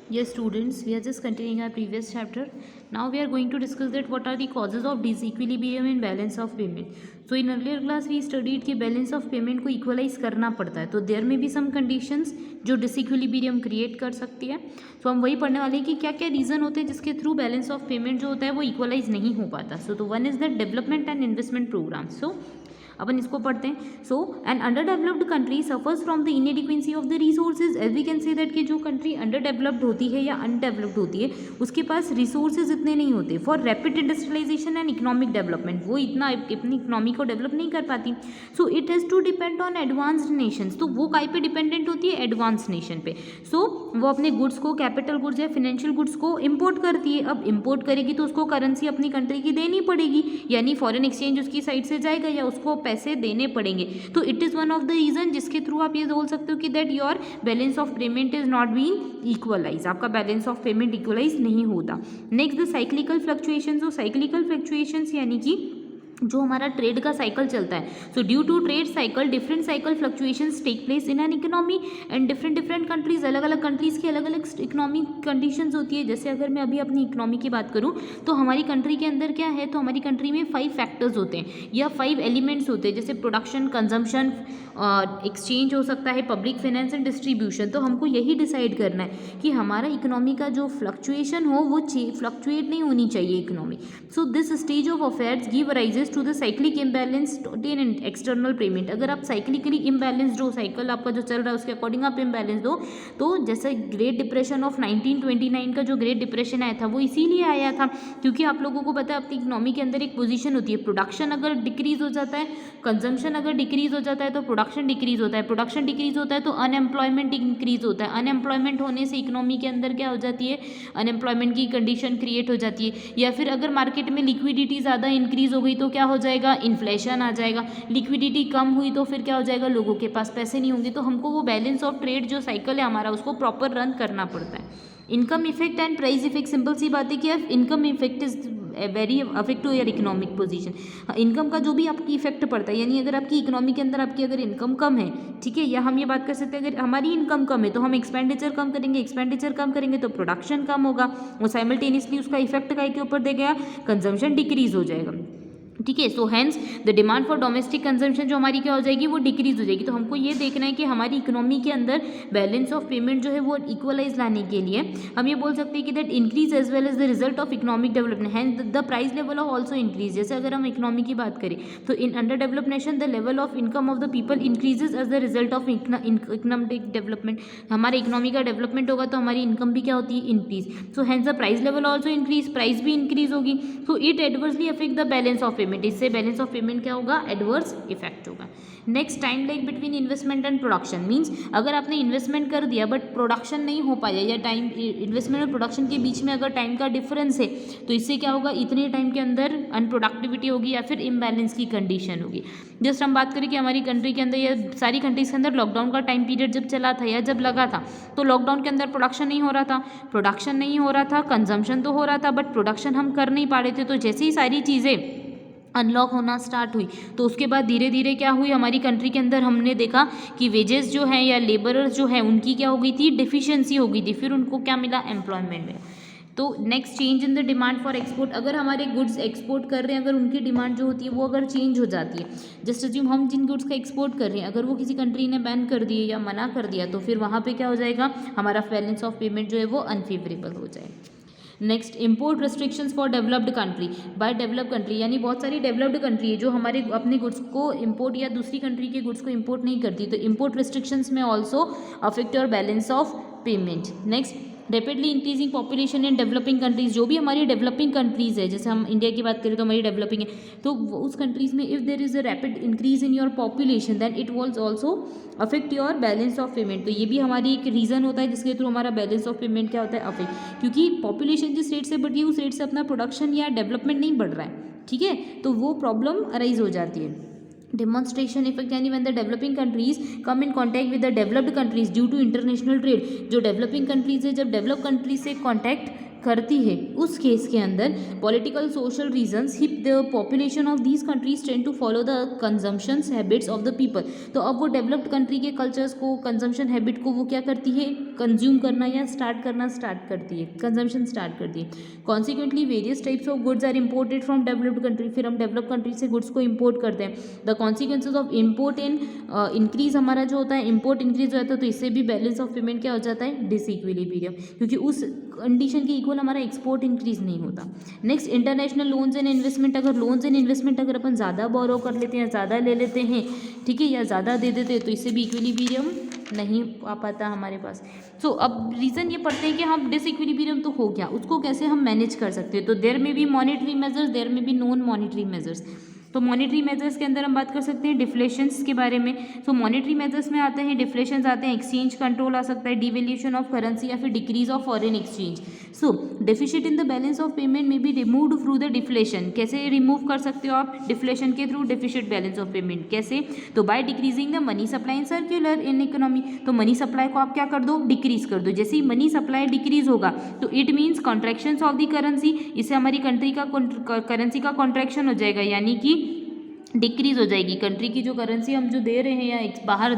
Yes, students, we are just continuing our previous chapter. Now we are going to discuss that what are the causes of disequilibrium in balance of payment. So in earlier class we studied कि balance of payment को equalize करना पड़ता है, तो there may be some conditions जो disequilibrium create कर सकती है. तो हम वही पढ़ने वाले हैं कि क्या क्या रीज़न होते हैं जिसके थ्रू बैलेंस ऑफ पेमेंट जो होता है वो इक्वलाइज नहीं हो पाता. सो तो one is that development and investment programme. So अपन इसको पढ़ते हैं. So an underdeveloped country suffers from the inadequacy of the resources. As we can say that कि जो कंट्री अंडर डेवलप्ड होती है या अनडेवलप्ड होती है उसके पास रिसोर्सेज इतने नहीं होते for rapid industrialisation and economic development. वो इतना अपनी इकोनॉमी को डेवलप नहीं कर पाती. So it has to depend on advanced nations. तो वो काय पे डिपेंडेंट होती है? एडवांस नेशन पे. सो वो अपने गुड्स को, कैपिटल गुड्स या फाइनेंशियल गुड्स को इम्पोर्ट करती है. अब इम्पोर्ट करेगी तो उसको करेंसी अपनी कंट्री की देनी पड़ेगी, यानी फॉरेन एक्सचेंज उसकी साइड से जाएगा या उसको पैसे देने पड़ेंगे. तो it is one of the reason जिसके थ्रू आप ये बोल सकते हो कि that your balance of payment is not being equalise. आपका बैलेंस ऑफ पेमेंट इक्वलाइज नहीं होता. Next the cyclical fluctuations. तो साइक्लिकल फ्लक्चुएशंस यानी कि जो हमारा ट्रेड का साइकिल चलता है. So due to trade cycle different cycle fluctuations take place in an economy and different countries. अलग अलग कंट्रीज़ की अलग अलग इकोनॉमिक कंडीशंस होती है. जैसे अगर मैं अभी अपनी इकोनॉमी की बात करूं तो हमारी कंट्री के अंदर क्या है, तो हमारी कंट्री में 5 फैक्टर्स होते हैं या 5 एलिमेंट्स होते हैं, जैसे प्रोडक्शन, कंजम्पशन, एक्सचेंज हो सकता है, पब्लिक फाइनेंस एंड डिस्ट्रीब्यूशन. तो हमको यही डिसाइड करना है कि हमारा इकोनॉमी का जो फ्लक्चुएशन हो वो फ्लक्चुएट नहीं होनी चाहिए economy. So this stage of affairs give rises to the cyclic imbalance in external payment. अगर आप साइक्लिकली इम्बैलेंस जो साइकिल आपका जो चल रहा है उसके अकॉर्डिंग आप इम्बैलेंस दो, तो जैसे ग्रेट डिप्रेशन ऑफ 1929 का जो ग्रेट डिप्रेशन आया था वो इसीलिए आया था क्योंकि आप लोगों को पता है अपनी इकोनॉमी के अंदर एक पोजीशन होती है, प्रोडक्शन अगर डिक्रीज हो जाता है, कंजम्पशन अगर डिक्रीज हो जाता है तो प्रोडक्शन डिक्रीज होता है, प्रोडक्शन डिक्रीज होता है तो अनएम्प्लॉयमेंट इंक्रीज होता है, अनएम्प्लॉयमेंट होने से इकोनॉमी के अंदर क्या हो जाती है, अनएम्प्लॉयमेंट की कंडीशन क्रिएट हो जाती है. या फिर अगर मार्केट में लिक्विडिटी ज़्यादा इंक्रीज हो गई तो क्या हो जाएगा, इन्फ्लेशन आ जाएगा. लिक्विडिटी कम हुई तो फिर क्या हो जाएगा, लोगों के पास पैसे नहीं होंगे. तो हमको वो बैलेंस ऑफ ट्रेड जो साइकिल है हमारा उसको प्रॉपर रन करना पड़ता है. Income effect and price effect. Simple सी बात है कि income effect is very affect to your economic position. Income का जो भी आपकी इफेक्ट पड़ता है, यानी अगर आपकी इकोनॉमी के अंदर आपकी अगर इनकम कम है, ठीक है, या हम ये बात कर सकते हैं अगर हमारी इनकम कम है तो हम एक्सपेंडिचर कम करेंगे, एक्सपेंडिचर कम करेंगे तो प्रोडक्शन कम होगा, वो साइमल्टेनियसली उसका इफेक्ट काय के ऊपर देगा, कंजम्पशन डिक्रीज हो जाएगा. ठीक है. So hence the demand for domestic consumption जो हमारी क्या हो जाएगी, वो डिक्रीज हो जाएगी. तो हमको ये देखना है कि हमारी इकोनॉमी के अंदर बैलेंस ऑफ पेमेंट जो है वो इक्वलाइज लाने के लिए हम ये बोल सकते हैं कि that increase as well as the result of economic development. Hence the price level of also increase. जैसे अगर हम इकोनॉमी की बात करें तो in under developed nation the level of income of the people increases as the result of economic development. हमारे economy का development होगा तो हमारी इनकम भी क्या होती है, increase. So hence the price level also increase, price भी इंक्रीज होगी. So it adversely affect the balance of payment. इससे बैलेंस ऑफ पेमेंट क्या होगा, एडवर्स इफेक्ट होगा. Next time like between investment and production. Means अगर आपने investment कर दिया बट प्रोडक्शन नहीं हो पाया, या टाइम इन्वेस्टमेंट और प्रोडक्शन के बीच में अगर टाइम का डिफरेंस है तो इससे क्या होगा, इतने टाइम के अंदर अनप्रोडक्टिविटी होगी या फिर इम्बैलेंस की कंडीशन होगी. जस्ट हम बात करें कि हमारी कंट्री के अंदर या सारी कंट्रीज के अंदर लॉकडाउन का टाइम पीरियड जब चला था या जब लगा था तो लॉकडाउन के अंदर प्रोडक्शन नहीं हो रहा था, प्रोडक्शन नहीं हो रहा था, कंजम्पशन तो हो रहा था बट प्रोडक्शन हम कर नहीं पा रहे थे. तो जैसे ही सारी चीज़ें अनलॉक होना स्टार्ट हुई तो उसके बाद धीरे धीरे क्या हुई, हमारी कंट्री के अंदर हमने देखा कि वेजेस जो हैं या लेबरर्स जो हैं उनकी क्या हो गई थी, डिफिशियंसी हो गई थी. फिर उनको क्या मिला, एम्प्लॉयमेंट में. तो next change in the demand for export. अगर हमारे गुड्स एक्सपोर्ट कर रहे हैं, अगर उनकी डिमांड जो होती है वो अगर चेंज हो जाती है, जस्ट अज्यूम हम जिन गुड्स का एक्सपोर्ट कर रहे हैं अगर वो किसी कंट्री ने बैन कर दिए या मना कर दिया तो फिर वहाँ पे क्या हो जाएगा, हमारा बैलेंस ऑफ पेमेंट जो है वो अनफेवरेबल हो जाएगा. Next import restrictions for developed country. By developed country यानी बहुत सारी डेवलप्ड कंट्री है जो हमारे अपने गुड्स को इम्पोर्ट या दूसरी कंट्री के गुड्स को इम्पोर्ट नहीं करती, तो इम्पोर्ट रिस्ट्रिक्शंस में also affect your balance of payment. Next rapidly increasing population in developing countries. जो भी हमारी डेवलपिंग कंट्रीज़ है, जैसे हम इंडिया की बात करें तो हमारी डेवलपिंग है, तो उस कंट्रीज़ में if there is a rapid increase in your population then it was also affect your balance of payment. तो ये भी हमारी एक रीज़न होता है जिसके थ्रू हमारा बैलेंस ऑफ पेमेंट क्या होता है, अफेक्ट. क्योंकि पॉपुलेशन जिस रेट से बढ़ रही है उस रेट से अपना प्रोडक्शन या डेवलपमेंट नहीं बढ़ रहा है, ठीक है, तो वो प्रॉब्लम अराइज हो जाती है. डेमोन्स्ट्रेशन इफेक्ट यानी when the developing countries come in contact with the developed countries due to international trade. जो डेवलपिंग कंट्रीज है जब डेवलप कंट्रीज से कॉन्टैक्ट करती है उस केस के अंदर पॉलिटिकल सोशल रीजंस ही the population of these countries tend to follow the consumptions habits of the people. तो अब वो डेवलप्ड कंट्री के कल्चर्स को, कंजम्पशन हैबिट को वो क्या करती है, कंज्यूम करना या स्टार्ट करती है, कंजम्पशन स्टार्ट करती है। Consequently various types of goods are imported from developed country, फिर हम डेवलप्ड कंट्री से गुड्स को इम्पोर्ट करते हैं। The consequences of import and increase, हमारा जो होता है इम्पोर्ट इंक्रीज हो जाता है, तो इससे भी बैलेंस ऑफ पेमेंट क्या हो जाता है, डिसइक्विलिब्रियम, क्योंकि उस कंडीशन के इक्वल हमारा एक्सपोर्ट इंक्रीज नहीं होता। Next international loans and investment, अगर लोन्स एंड इन्वेस्टमेंट अगर अपन ज़्यादा बोरो कर लेते हैं, ज़्यादा ले लेते हैं, ठीक है, या ज़्यादा दे देते हैं, तो इससे भी इक्विलिब्रियम नहीं आ पाता हमारे पास। सो अब रीज़न ये पढ़ते हैं कि हम डिसइक्विलिब्रियम तो हो गया, उसको कैसे हम मैनेज कर सकते हैं। तो देयर में बी मॉनेटरी मेजर्स, देयर में बी नॉन मॉनेटरी मेजर्स। तो मॉनेटरी मेजर्स के अंदर हम बात कर सकते हैं डिफ्लेशंस के बारे में। सो मॉनेटरी मेजर्स में आते हैं डिफ्लेशंस आते हैं, एक्सचेंज कंट्रोल आ सकता है, डिवेल्यूशन ऑफ करेंसी या फिर decrease of foreign exchange. So deficit in the balance of payment में be removed through the deflation. कैसे रिमूव कर सकते हो आप डिफ्लेशन के थ्रू डेफिसिट बैलेंस ऑफ पेमेंट, कैसे, तो by decreasing the money supply in circular in economy. तो मनी सप्लाई को आप क्या कर दो, डिक्रीज कर दो। जैसे ही मनी सप्लाई डिक्रीज होगा तो it means contractions of the currency, इससे हमारी कंट्री का करेंसी का कॉन्ट्रैक्शन हो जाएगा, यानी कि डिक्रीज हो जाएगी। कंट्री की जो करेंसी हम जो दे रहे हैं या बाहर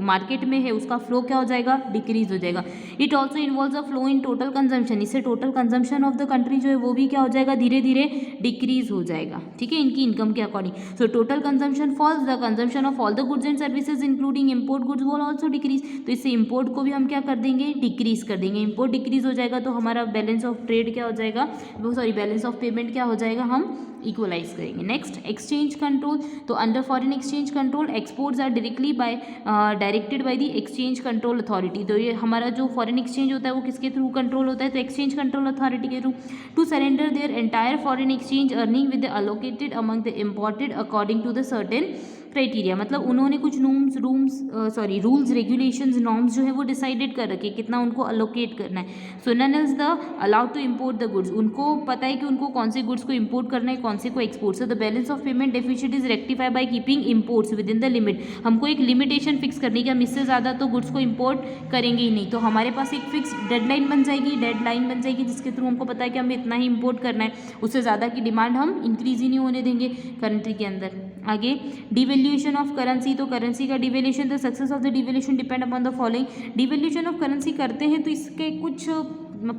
मार्केट में है उसका फ्लो क्या हो जाएगा, डिक्रीज हो जाएगा। It also involves a flow in total consumption, इससे total consumption of the country जो है वो भी क्या हो जाएगा, धीरे धीरे डिक्रीज हो जाएगा, ठीक है, इनकी इनकम के according. So total consumption falls, the consumption of all the goods and services including import goods वो ऑल्सो डिक्रीज। तो इससे इम्पोर्ट को भी हम क्या कर देंगे, डिक्रीज कर देंगे। इम्पोर्ट डिक्रीज हो जाएगा तो हमारा बैलेंस ऑफ ट्रेड क्या हो जाएगा, वो सॉरी बैलेंस ऑफ पेमेंट क्या हो जाएगा, हम इक्वलाइज करेंगे। नेक्स्ट एक्सचेंज कंट्रोल, तो under foreign exchange control exports are directed by the exchange control authority. तो ये हमारा जो फॉरेन एक्सचेंज होता है वो किसके थ्रू कंट्रोल होता है, तो एक्सचेंज कंट्रोल अथॉरिटी के through. To surrender their entire foreign exchange earning with allocated among the imported according to the certain criteria. मतलब उन्होंने कुछ रूल्स रेगुलेशंस नॉर्म्स जो है वो डिसाइडेड कर रखे कितना उनको अलोकेट करना है। So none is the allowed to import the goods, उनको पता है कि उनको कौन से गुड्स को इम्पोर्ट करना है, कौन से को export. So the balance of payment deficit is rectify by keeping imports with in the limit. हमको एक लिमिटेशन फिक्स करनी कि हम इससे ज़्यादा तो गुड्स को इम्पोर्ट करेंगे ही नहीं, तो हमारे पास एक फिक्स डेडलाइन बन जाएगी जिसके थ्रू हमको पता है कि हमें इतना ही इम्पोर्ट करना है, उससे ज़्यादा की डिमांड हम इंक्रीज ही नहीं होने देंगे कंट्री के अंदर। आगे डिवेल्यूशन ऑफ करेंसी, तो करेंसी का devaluation, the success of the devaluation depend upon the following. Devaluation of currency करते हैं तो इसके कुछ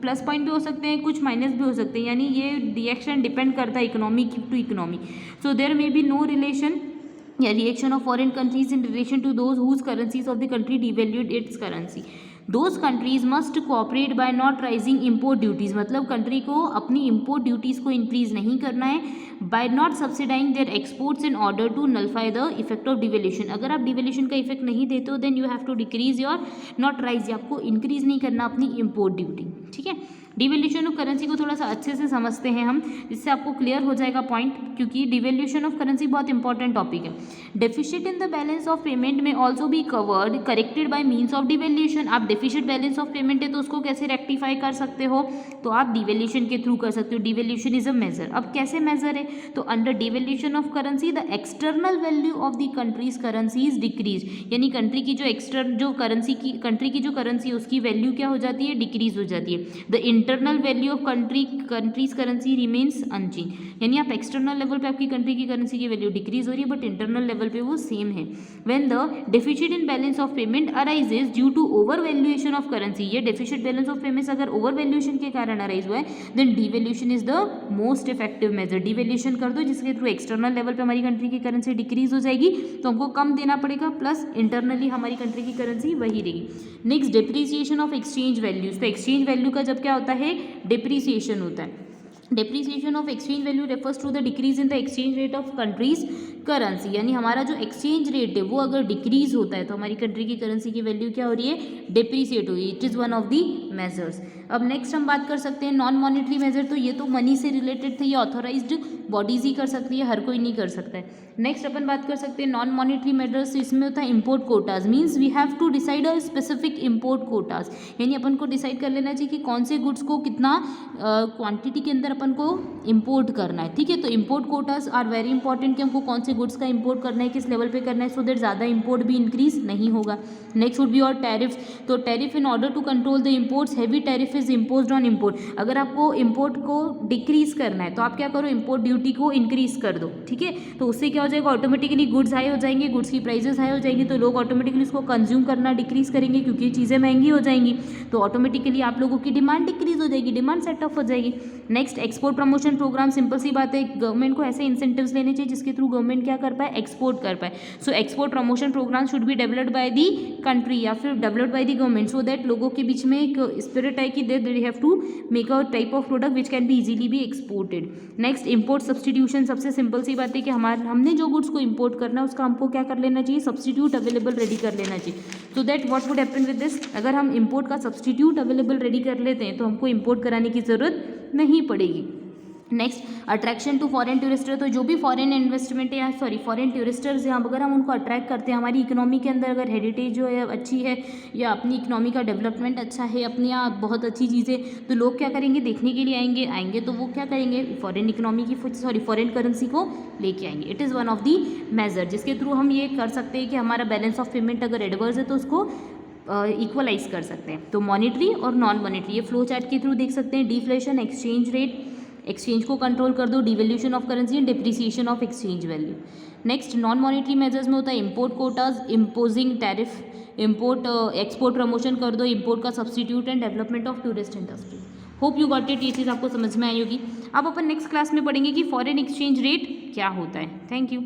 प्लस पॉइंट भी हो सकते हैं, कुछ माइनस भी हो सकते हैं, यानी ये रिएक्शन डिपेंड करता है economy to economy. So there may be no relation या reaction of foreign countries in relation to those whose currencies of the country devalued its currency. Those countries must cooperate by not raising import duties, मतलब country को अपनी import duties को increase नहीं करना है। By not subsidising their exports in order to nullify the effect of devaluation, अगर आप devaluation का इफेक्ट नहीं देते हो then you have to decrease your not rise, आपको इंक्रीज नहीं करना अपनी इम्पोर्ट ड्यूटी, ठीक है। डिवेल्यूशन ऑफ करेंसी को थोड़ा सा अच्छे से समझते हैं हम, जिससे आपको क्लियर हो जाएगा पॉइंट, क्योंकि डिवेल्यूशन ऑफ करेंसी बहुत इंपॉर्टेंट टॉपिक है। Deficit in the balance of payment में also be covered corrected by means of devaluation. आप डेफिसिट बैलेंस ऑफ पेमेंट है तो उसको कैसे रेक्टिफाई कर सकते हो, तो आप डिवेल्यूशन के थ्रू कर सकते हो। Devaluation is a measure. अब कैसे मेजर है, तो under devaluation of currency the external value of the country's currency is decrease, यानी कंट्री की जो कंट्री की जो करेंसी है उसकी वैल्यू क्या हो जाती है, डिक्रीज हो जाती है। The internal value of country's currency remains unchanged, यानी आप एक्सटर्नल लेवल पे आपकी कंट्री की करेंसी की वैल्यू डिक्रीज हो रही है बट इंटरनल लेवल पे वो सेम है। When the deficit in balance of payment arises due to over valuation of currency, ये डेफिसिट बैलेंस ऑफ पेमेंट्स अगर ओवर वैल्यूएशन के कारण अराइज हुआ है then devaluation is the most effective measure. Devaluation कर दो जिसके थ्रू एक्सटर्नल लेवल पे हमारी कंट्री की करेंसी डिक्रीज हो जाएगी तो हमको कम देना पड़ेगा, प्लस इंटरनली हमारी कंट्री की करेंसी वही रहेगी। Next depreciation of exchange values, तो एक्सचेंज वैल्यू का जब क्या होता है, डिप्रिसिएशन होता है। Depreciation of exchange value refers to the decrease in the exchange rate of country's currency, यानी हमारा जो एक्सचेंज रेट है वो अगर डिक्रीज होता है तो हमारी कंट्री की करेंसी की वैल्यू क्या हो रही है, डिप्रिसिएट हो रही है। It is one of the measures. अब नेक्स्ट हम बात कर सकते हैं नॉन मॉनेटरी मेजर, तो ये तो मनी से रिलेटेड थे, ये ऑथोराइज्ड बॉडीज ही कर सकती है, हर कोई नहीं कर सकता है। नेक्स्ट अपन बात कर सकते हैं नॉन मॉनेटरी मेजर्स, इसमें होता है import quotas, means we have to decide a specific import quotas, यानी अपन को डिसाइड कर लेना चाहिए कि कौन से गुड्स को कितना क्वांटिटी के अंदर अपन को इम्पोर्ट करना है, ठीक है। तो import quotas are very important कि हमको कौन से से गुड्स का इंपोर्ट करना है, किस लेवल पे करना है, सो दैट ज़्यादा इंपोर्ट भी इंक्रीज नहीं होगा। नेक्स्ट वुड बी और टैरिफ। तो tariff in order to control the imports heavy tariff is imposed on import. अगर आपको इंपोर्ट को डिक्रीज करना है तो आप क्या करो, इंपोर्ट ड्यूटी को इंक्रीज कर दो, ठीक है। तो उससे क्या हो जाएगा, ऑटोमेटिकली गुड्स हाई हो जाएंगे, गुड्स की प्राइसेस हाई हो जाएंगी, तो लोग ऑटोमेटिकली उसको कंज्यूम करना डिक्रीज करेंगे क्योंकि चीज़ें महंगी हो जाएंगी, तो ऑटोमेटिकली आप लोगों की डिमांड डिक्रीज हो जाएगी, डिमांड सेट ऑफ हो जाएगी। Next export promotion programme, simple सी बात है, गवर्नमेंट को ऐसे इंसेंटिव्स लेने चाहिए जिसके थ्रू गवर्नमेंट क्या कर पाए, एक्सपोर्ट कर पाए। So export promotion programme should be developed by the country या फिर developed by the government, so that लोगों के बीच में एक स्पिरिट है कि they have to make a type of product which can be easily be exported. Next import substitution, सबसे सिंपल सी बात है कि हमने जो गुड्स को इंपोर्ट करना है उसका हमको क्या कर लेना चाहिए, सब्सटीट्यूट अवेलेबल रेडी कर लेना चाहिए। So that what would happen with this, अगर हम इंपोर्ट का सब्सटीट्यूट अवेलेबल रेडी कर लेते हैं तो हमको इंपोर्ट कराने की ज़रूरत नहीं पड़ेगी। Next attraction to foreign tourists, तो जो भी फॉरेन इन्वेस्टमेंट या फॉरेन टूरिस्टर्स हैं, अगर हम उनको अट्रैक्ट करते हैं, हमारी इकोनॉमी के अंदर अगर हेरिटेज जो है अच्छी है या अपनी इकोनॉमी का डेवलपमेंट अच्छा है, अपने यहाँ बहुत अच्छी चीज़ें, तो लोग क्या करेंगे, देखने के लिए आएंगे तो वो क्या करेंगे, फॉरेन इकोनॉमी की फॉरेन करेंसी को लेके आएंगे। It is one of the major जिसके थ्रू हम ये कर सकते हैं कि हमारा बैलेंस ऑफ पेमेंट अगर एडवर्स है तो उसको इक्वलाइज कर सकते हैं। तो मॉनिटरी और नॉन मॉनिटरी ये फ्लो चार्ट के थ्रू देख सकते हैं। डिफ्लेशन, एक्सचेंज रेट, एक्सचेंज को कंट्रोल कर दो, devaluation of currency and depreciation of exchange value. Next non monetary measures में होता है import Kota's, imposing tariff, import export promotion कर दो, इंपोर्ट का substitute and development of tourist industry. Hope you got it, ये चीज़ आपको समझ में आई होगी। अब अपन नेक्स्ट क्लास में पढ़ेंगे कि फॉरेन एक्सचेंज रेट क्या होता है। Thank you.